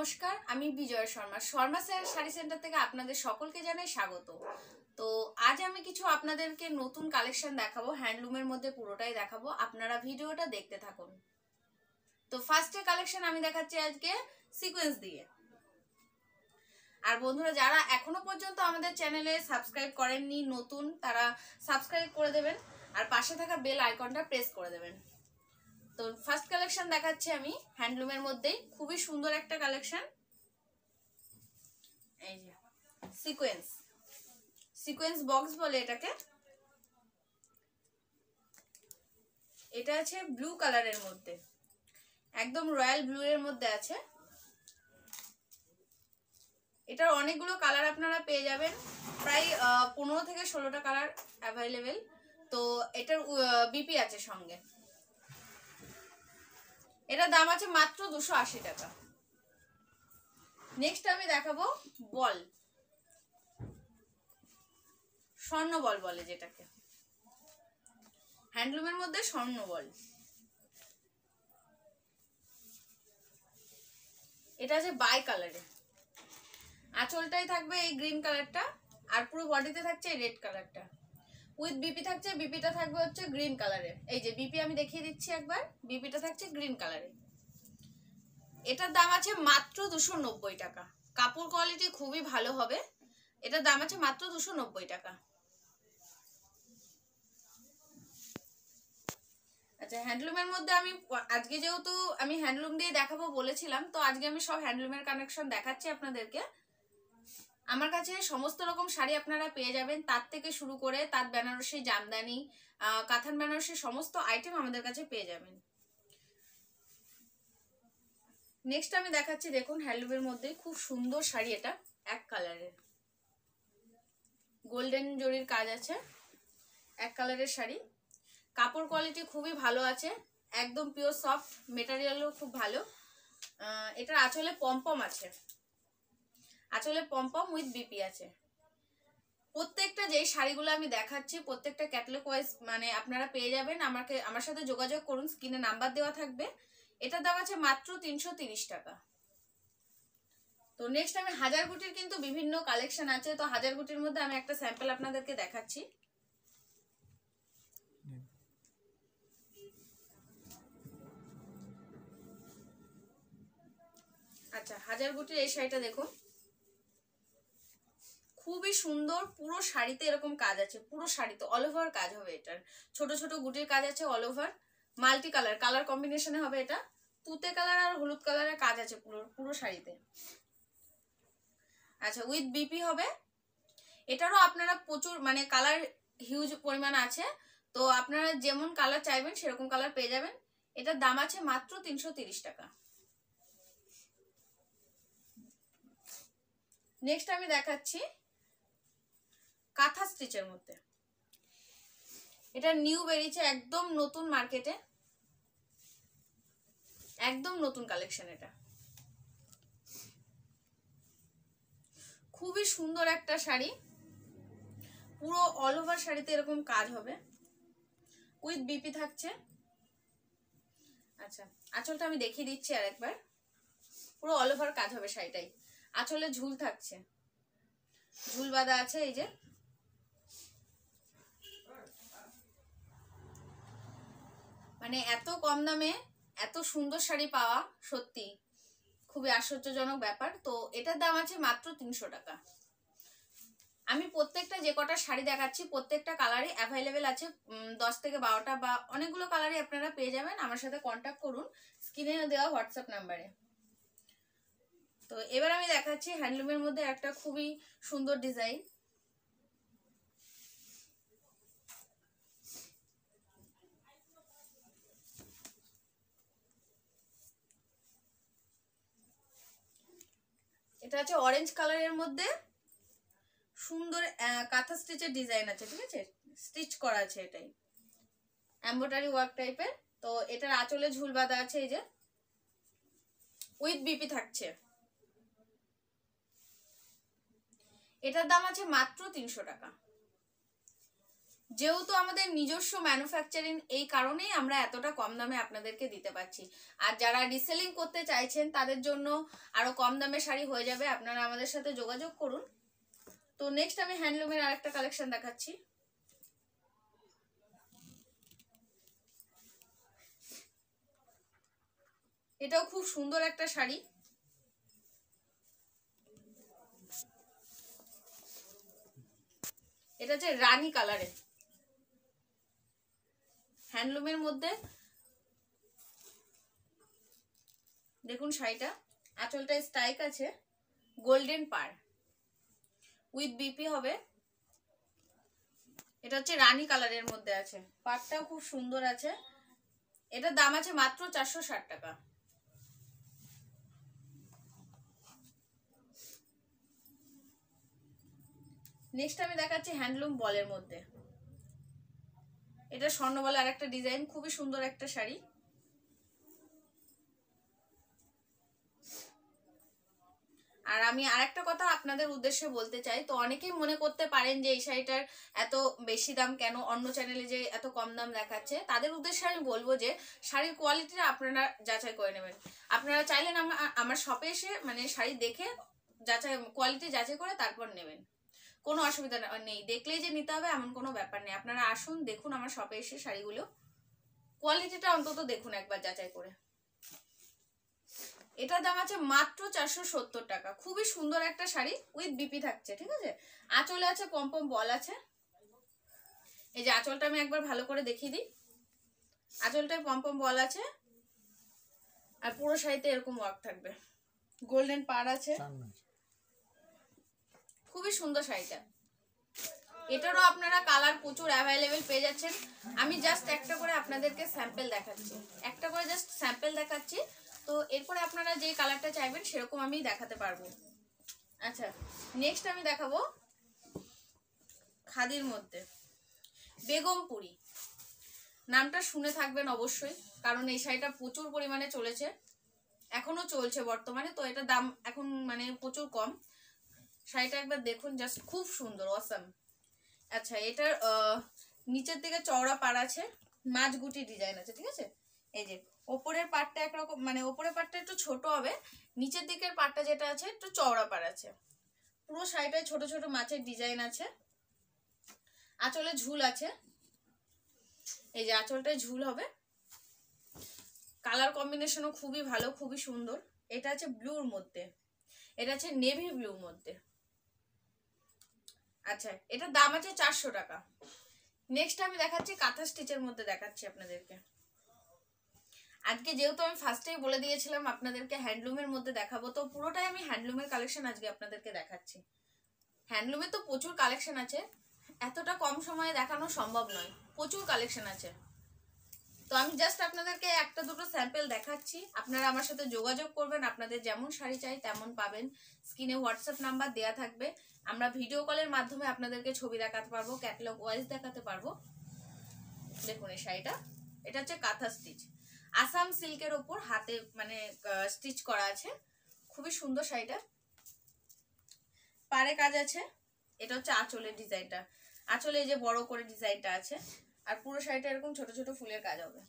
নমস্কার, আমি বিজয় শর্মা। শর্মা শাড়ি সেন্টার থেকে আপনাদের সকলকে জানাই স্বাগত। তো আজ আমি কিছু আপনাদেরকে নতুন কালেকশন দেখাবো, হ্যান্ডলুমের মধ্যে পুরোটাই দেখাবো। আপনারা ভিডিওটা দেখতে থাকুন। তো ফার্স্টে কালেকশন আমি দেখাচ্ছি আজকে সিকোয়েন্স দিয়ে। আর বন্ধুরা যারা এখনো পর্যন্ত আমাদের চ্যানেলে সাবস্ক্রাইব করেননি, নতুন, তারা সাবস্ক্রাইব করে দেবেন আর পাশে থাকা বেল আইকনটা প্রেস করে দেবেন। তো ফার্স্ট কালেকশন দেখাচ্ছি আমি হ্যান্ডলুমের মধ্যেই, খুবই সুন্দর একটা কালেকশন। এই যে সিকোয়েন্স, সিকোয়েন্স বক্স বলে এটাকে। এটা আছে ব্লু কালারের মধ্যে, একদম রয়্যাল ব্লু এর মধ্যে আছে। এটার অনেকগুলো কালার আপনারা পেয়ে যাবেন, প্রায় 15 থেকে 16টা কালার অ্যাভেলেবেল। তো এটার বিপি আছে সঙ্গে। এটার দাম আছে মাত্র 280 টাকা। নেক্সট আমি দেখাবো বল, স্বর্ণ বল বলে যেটাকে, হ্যান্ডলুমের মধ্যে স্বর্ণ বল। এটা আছে বাই কালারে, আঁচলটাই থাকবে এই গ্রিন কালারটা আর পুরো বডিতে থাকছে এই রেড কালারটা। উইথ বিপি থাকছে, বিপিটা থাকবে হচ্ছে গ্রিন কালারের। এই যে বিপি আমি দেখিয়ে দিচ্ছি একবার, বিপিটা থাকছে গ্রিন কালারের। এটার দাম আছে মাত্র 290 টাকা। কাপড় কোয়ালিটি খুবই ভালো হবে। এটার দাম আছে মাত্র 290 টাকা। আচ্ছা, হ্যান্ডলুমের মধ্যে আমি আজকে যেহেতু আমি হ্যান্ডলুম দিয়ে দেখাবো বলেছিলাম, তো আজকে আমি সব হ্যান্ডলুমের কালেকশন দেখাচ্ছি আপনাদেরকে। আমার কাছে সমস্ত রকম শাড়ি আপনারা পেয়ে যাবেন, তার থেকে শুরু করে তাঁত বেনারসি, জামদানি, কাতান বেনারসি সমস্ত আইটেম আমাদের কাছে পেয়ে যাবেন। নেক্সট আমি দেখাচ্ছি, দেখুন হ্যান্ডলুমের মধ্যে খুব সুন্দর শাড়ি। এটা এক কালারের, গোল্ডেন জরির কাজ আছে, এক কালারের শাড়ি। কাপড় কোয়ালিটি খুবই ভালো আছে, একদম পিওর সফট, মেটেরিয়ালও খুব ভালো। এটার আঁচলে পমপম আছে, আঁচলে পমপম উইথ বিপি আছে। প্রত্যেকটা যেই শাড়িগুলো আমি দেখাচ্ছি প্রত্যেকটা ক্যাটালগ ওয়াইজ মানে আপনারা পেয়ে যাবেন। আমার সাথে যোগাযোগ করুন, স্ক্রিনে নাম্বার দেওয়া থাকবে। এটার দাম আছে মাত্র 330 টাকা। তো নেক্সট আমি হাজার গুটির কিন্তু বিভিন্ন কালেকশন আছে। তো হাজার গুটির মধ্যে আমি একটা স্যাম্পল আপনাদেরকে দেখাচ্ছি। আচ্ছা, হাজার গুটির এই শাড়িটা দেখুন, খুবই সুন্দর। পুরো শাড়িতে এরকম কাজ আছে, পুরো শাড়িতে অল ওভার কাজ হবে। এটার ছোট ছোট গুটির কাজ আছে all over, multi colour, colour কম্বিনেশনে হবে। এটা তুতে কালার আর হলুদ কালারের কাজ আছে পুরো পুরো শাড়িতে। আচ্ছা, উইথ বিপি হবে। এটারও আপনারা প্রচুর মানে কালার হিউজ পরিমাণ আছে, তো আপনারা যেমন কালার চাইবেন সেরকম কালার পেয়ে যাবেন। এটার দাম আছে মাত্র 330 টাকা। নেক্সট আমি দেখাচ্ছি কাঁথা স্টিচের মধ্যে। এটা নিউ বেরিয়েছে, একদম নতুন মার্কেটে, একদম নতুন কালেকশন। এটা খুবই সুন্দর একটা শাড়ি, পুরো অল ওভার শাড়িতে এরকম কাজ হবে, উইথ বিপি থাকছে। আচ্ছা, আঁচলটা আমি দেখিয়ে দিচ্ছি আর একবার, পুরো অল ওভার কাজ হবে শাড়িটাই। আঁচলে ঝুল থাকছে, ঝুল বাঁধা আছে। এই যে মানে এত কম দামে এত সুন্দর শাড়ি পাওয়া সত্যি খুবই আশ্চর্যজনক ব্যাপার। তো এটার দাম আছে মাত্র 300 টাকা। আমি প্রত্যেকটা যে কটা শাড়ি দেখাচ্ছি প্রত্যেকটা কালারই অ্যাভেলেবেল আছে, 10 থেকে 12টা বা অনেকগুলো কালারই আপনারা পেয়ে যাবেন। আমার সাথে কন্ট্যাক্ট করুন স্ক্রিনে দেওয়া হোয়াটসঅ্যাপ নাম্বারে। তো এবার আমি দেখাচ্ছি হ্যান্ডলুমের মধ্যে একটা খুবই সুন্দর ডিজাইন। এটা আছে অরেঞ্জ কালারের মধ্যে, সুন্দর কাঁথা স্টিচের ডিজাইন আছে, ঠিক আছে, স্টিচ করা আছে, এটাই এমব্রয়ডারি ওয়ার্ক টাইপের। তো এটার আঁচলে ঝুল বাঁধা আছে, এই যে উইথ বিপি থাকছে। এটার দাম আছে মাত্র 300 টাকা। যেহেতু আমাদের নিজস্ব ম্যানুফ্যাকচারিং, এই কারণেই আমরা এতটা কম দামে আপনাদেরকে দিতে পারছি। আর যারা রিসেলিং করতে চাইছেন তাদের জন্য আরো কম দামে শাড়ি হয়ে যাবে, আপনারা আমাদের সাথে যোগাযোগ করুন। তো নেক্সট আমি হ্যান্ডলুমের আরেকটা কালেকশন দেখাচ্ছি। এটাও খুব সুন্দর একটা শাড়ি। এটা হচ্ছে রানী কালারের, হ্যান্ডলুমের মধ্যে। দেখুন শাড়িটা, আঁচলটা স্ট্রাইক আছে, গোল্ডেন পার উইথ বিপি হবে। এটা হচ্ছে রানী কালারের মধ্যে আছে, পাড়টাও খুব সুন্দর আছে। এটার দাম আছে মাত্র 460 টাকা। নেক্সট আমি দেখাচ্ছি হ্যান্ডলুম বলের মধ্যে। এটা স্বর্ণবলে আর একটা ডিজাইন, খুবই সুন্দর একটা শাড়ি। আর আমি আরেকটা কথা আপনাদের উদ্দেশ্যে বলতে চাই, তো অনেকেই মনে করতে পারেন যে এই শাড়িটার এত বেশি দাম কেন, অন্য চ্যানেলে যে এত কম দাম দেখাচ্ছে। তাদের উদ্দেশ্যে আমি বলবো যে শাড়ির কোয়ালিটিটা আপনারা যাচাই করে নেবেন। আপনারা চাইলেন আমার শপে এসে মানে শাড়ি দেখে যাচাই, কোয়ালিটি যাচাই করে তারপর নেবেন, কোনো অসুবিধা নেই। দেখলেই যে নিতে হবে এমন কোনো ব্যাপার নেই। আপনারা আসুন, দেখুন আমার শপে এসে শাড়িগুলো, কোয়ালিটিটা অন্তত দেখুন একবার যাচাই করে। এটার দাম আছে মাত্র 470 টাকা। খুবই সুন্দর একটা শাড়ি, উইথ বিপি থাকছে, ঠিক আছে। আঁচলে আছে পম্পম বল আছে। এই যে আঁচলটা আমি একবার ভালো করে দেখিয়ে দিই। আঁচলটায় পম্পম বল আছে, আর পুরো শাড়িতে এরকম ওয়ার্ক থাকবে, গোল্ডেন পার আছে। খুবই সুন্দর শাড়িটা। এটারও আপনারা কালার প্রচুর অ্যাভেলেবেল পেয়ে যাচ্ছেন। আমি জাস্ট একটা করে আপনাদেরকে স্যাম্পল দেখাচ্ছি, একটা করে জাস্ট স্যাম্পল দেখাচ্ছি। তো এরপরে আপনারা যে কালারটা চাইবেন সেরকম আমি দেখাতে পারবো। আচ্ছা, নেক্সট আমি দেখাবো খাদির মধ্যে বেগমপুরি। নামটা শুনে থাকবেন অবশ্যই, কারণ এই শাড়িটা প্রচুর পরিমাণে চলেছে, এখনো চলছে বর্তমানে। তো এটা দাম এখন মানে প্রচুর কম। শাড়িটা একবার দেখুন, জাস্ট খুব সুন্দর, অসাম। আচ্ছা, এটার নিচের দিকে চওড়া পাড় আছে, মাঝগুটি ডিজাইন আছে, ঠিক আছে। এই যে ওপরের পাটটা একরকম, মানে ওপরের পাটটা একটু ছোট হবে, নিচের দিকের পাটটা যেটা আছে একটু চওড়া পাড় আছে। পুরো শাড়িটায় ছোট ছোট মাছের ডিজাইন আছে। আঁচলে ঝুল আছে, এই যে আঁচলটায় ঝুল হবে। কালার কম্বিনেশনও খুবই ভালো, খুবই সুন্দর। এটা আছে ব্লুর মধ্যে, এটা আছে নেভি ব্লুর মধ্যে। আচ্ছা, এটার দাম আছে 400 টাকা। নেক্সট আমি দেখাচ্ছি কাঁথা স্টিচের মধ্যে দেখাচ্ছি আপনাদেরকে। আজকে যেহেতু আমি ফার্স্টেই বলে দিয়েছিলাম আপনাদেরকে হ্যান্ডলুমের মধ্যে দেখাবো, তো পুরোটাই আমি হ্যান্ডলুমের কালেকশন আজকে আপনাদেরকে দেখাচ্ছি। হ্যান্ডলুমে তো প্রচুর কালেকশন আছে, এতটা কম সময়ে দেখানো সম্ভব নয়, প্রচুর কালেকশন আছে। তো আমি জাস্ট আপনাদেরকে একটা দুটো স্যাম্পল দেখাচ্ছি, আপনারা আমার সাথে যোগাযোগ করবেন। আপনাদের যেমন শাড়ি চাই তেমন পাবেন। স্ক্রিনে হোয়াটসঅ্যাপ নাম্বার দেওয়া থাকবে, আমরা ভিডিও কলের মাধ্যমে আপনাদেরকে ছবি দেখাতে পারবো, ক্যাটালগ ওয়াইজ দেখাতে পারবো। দেখুন এই শাড়িটা, এটা হচ্ছে কাঁথা স্টিচ, আসাম সিল্কের ওপর হাতে মানে স্টিচ করা আছে। খুবই সুন্দর শাড়িটা, পাড়ে কাজ আছে। এটা হচ্ছে আঁচলের ডিজাইনটা, আঁচলে এই যে বড় করে ডিজাইনটা আছে, আর পুরো শাড়িটা এরকম ছোট ছোট ফুলের কাজ হবে।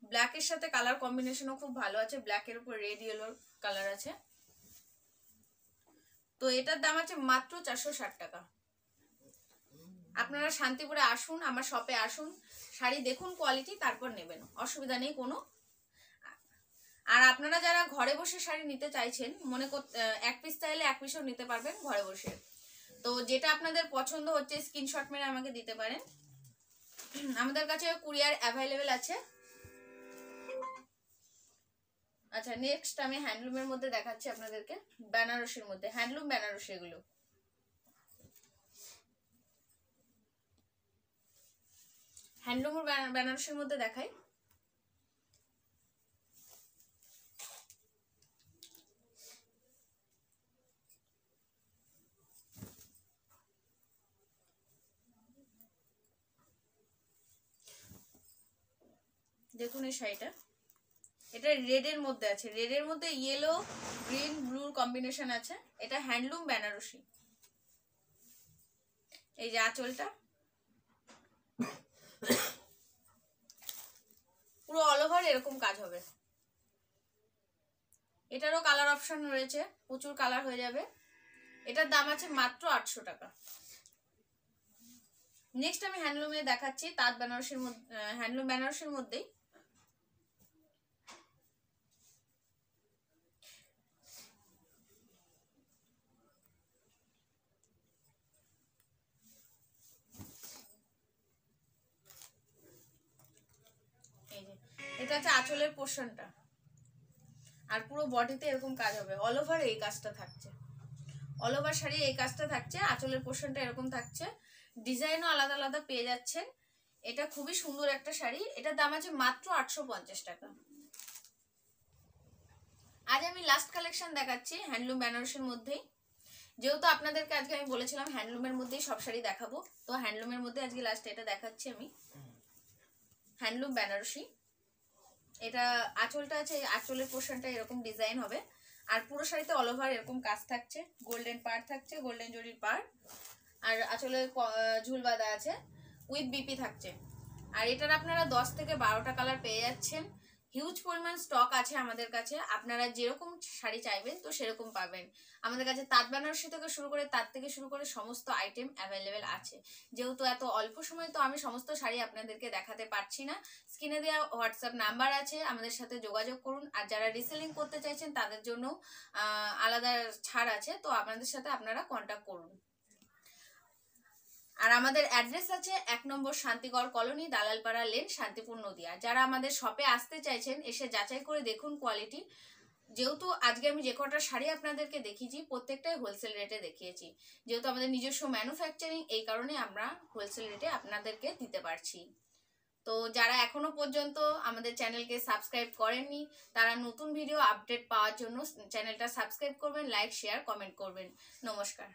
ব্ল্যাকের সাথে কালার কম্বিনেশনও খুব ভালো আছে, ব্ল্যাকের উপর রেড ইয়েলো কালার আছে। তো এটার দাম আছে মাত্র 460 টাকা। আপনারা শান্তিপুরে আসুন, আমার শপে আসুন, শাড়ি দেখুন কোয়ালিটি, তারপর নেবেন, অসুবিধা নেই কোনো। আর আপনারা যারা ঘরে বসে শাড়ি নিতে চাইছেন, মনে এক পিস চাইলে এক পিসও নিতে পারবেন ঘরে বসে। তো যেটা আপনাদের পছন্দ হচ্ছে স্ক্রিনশট মেরে আমাকে দিতে পারেন, আমাদের কাছে কুরিয়ার অ্যাভেলেবেল আছে। আচ্ছা, নেক্সট আমি হ্যান্ডলুমের মধ্যে দেখাচ্ছি আপনাদেরকে, বেনারসির মধ্যে, হ্যান্ডলুম বেনারসি। এগুলো হ্যান্ডলুমের বেনারসির মধ্যে দেখাই। দেখুন এই শাড়িটা, এটা রেডের মধ্যে আছে, রেডের মধ্যে ইয়েলো গ্রিন ব্লুর কম্বিনেশন আছে। এটা হ্যান্ডলুম বেনারসি। এই যে আঁচলটা পুরো অল ওভার এরকম কাজ হবে। এটারও কালার অপশন রয়েছে, প্রচুর কালার হয়ে যাবে। এটার দাম আছে মাত্র 800 টাকা। নেক্সট আমি হ্যান্ডলুমে দেখাচ্ছি, তাঁত বেনারসির মধ্যে, হ্যান্ডলুম বেনারসির মধ্যেই। এই যে এটা হচ্ছে আঁচলের পোর্শনটা, আর পুরো বডিতে এরকম কাজ হবে। অল ওভার এই কাজটা থাকছে, অল ওভার শাড়ি এই কাজটা থাকছে। আঁচলের পোর্শনটা এরকম থাকছে, ডিজাইনও আলাদা আলাদা পেয়ে যাচ্ছেন। এটা খুবই সুন্দর একটা শাড়ি, এটার দাম আছে মাত্র 850 টাকা। আজ আমি লাস্ট কালেকশন দেখাচ্ছি হ্যান্ডলুম বেনারসির মধ্যেই। যেহেতু আপনাদেরকে আজকে আমি বলেছিলাম হ্যান্ডলুমের মধ্যেই সব শাড়ি দেখাবো, তো হ্যান্ডলুমের মধ্যে আজকে লাস্ট এটা দেখাচ্ছি আমি, হ্যান্ডলুম বেনারসি। এটা আঁচলটা আছে, আঁচলের পোর্শনটা এরকম ডিজাইন হবে, আর পুরো শাড়িতে অল ওভার এরকম কাজ থাকছে, গোল্ডেন পাড় থাকছে, গোল্ডেন জরির পাড়, আর আঁচলের ঝুল বাঁধা আছে, উইথ বিপি থাকছে। আর এটার আপনারা 10 থেকে 12টা কালার পেয়ে যাচ্ছেন। হিউজ পরিমাণ স্টক আছে আমাদের কাছে, আপনারা যেরকম শাড়ি চাইবেন তো সেরকম পাবেন। আমাদের কাছে তাঁত বেনারসি থেকে শুরু করে, তাঁত থেকে শুরু করে সমস্ত আইটেম অ্যাভেলেবেল আছে। যেহেতু এত অল্প সময় তো আমি সমস্ত শাড়ি আপনাদেরকে দেখাতে পারছি না। স্ক্রিনে দেওয়া হোয়াটসঅ্যাপ নাম্বার আছে, আমাদের সাথে যোগাযোগ করুন। আর যারা রিসেলিং করতে চাইছেন তাদের জন্য আলাদা ছাড় আছে, তো আপনাদের সাথে আপনারা কন্ট্যাক্ট করুন। আর আমাদের অ্যাড্রেস আছে 1 নম্বর শান্তিগড় কলোনি, দালালপাড়া লেন, শান্তিপুর, নদিয়া। যারা আমাদের শপে আসতে চাইছেন এসে যাচাই করে দেখুন কোয়ালিটি। যেহেতু আজকে আমি যে কটা শাড়ি আপনাদেরকে দেখিয়েছি প্রত্যেকটাই হোলসেল রেটে দেখিয়েছি, যেহেতু আমাদের নিজস্ব ম্যানুফ্যাকচারিং, এই কারণে আমরা হোলসেল রেটে আপনাদেরকে দিতে পারছি। তো যারা এখনো পর্যন্ত আমাদের চ্যানেলকে সাবস্ক্রাইব করেননি তারা নতুন ভিডিও আপডেট পাওয়ার জন্য চ্যানেলটা সাবস্ক্রাইব করবেন, লাইক, শেয়ার, কমেন্ট করবেন। নমস্কার।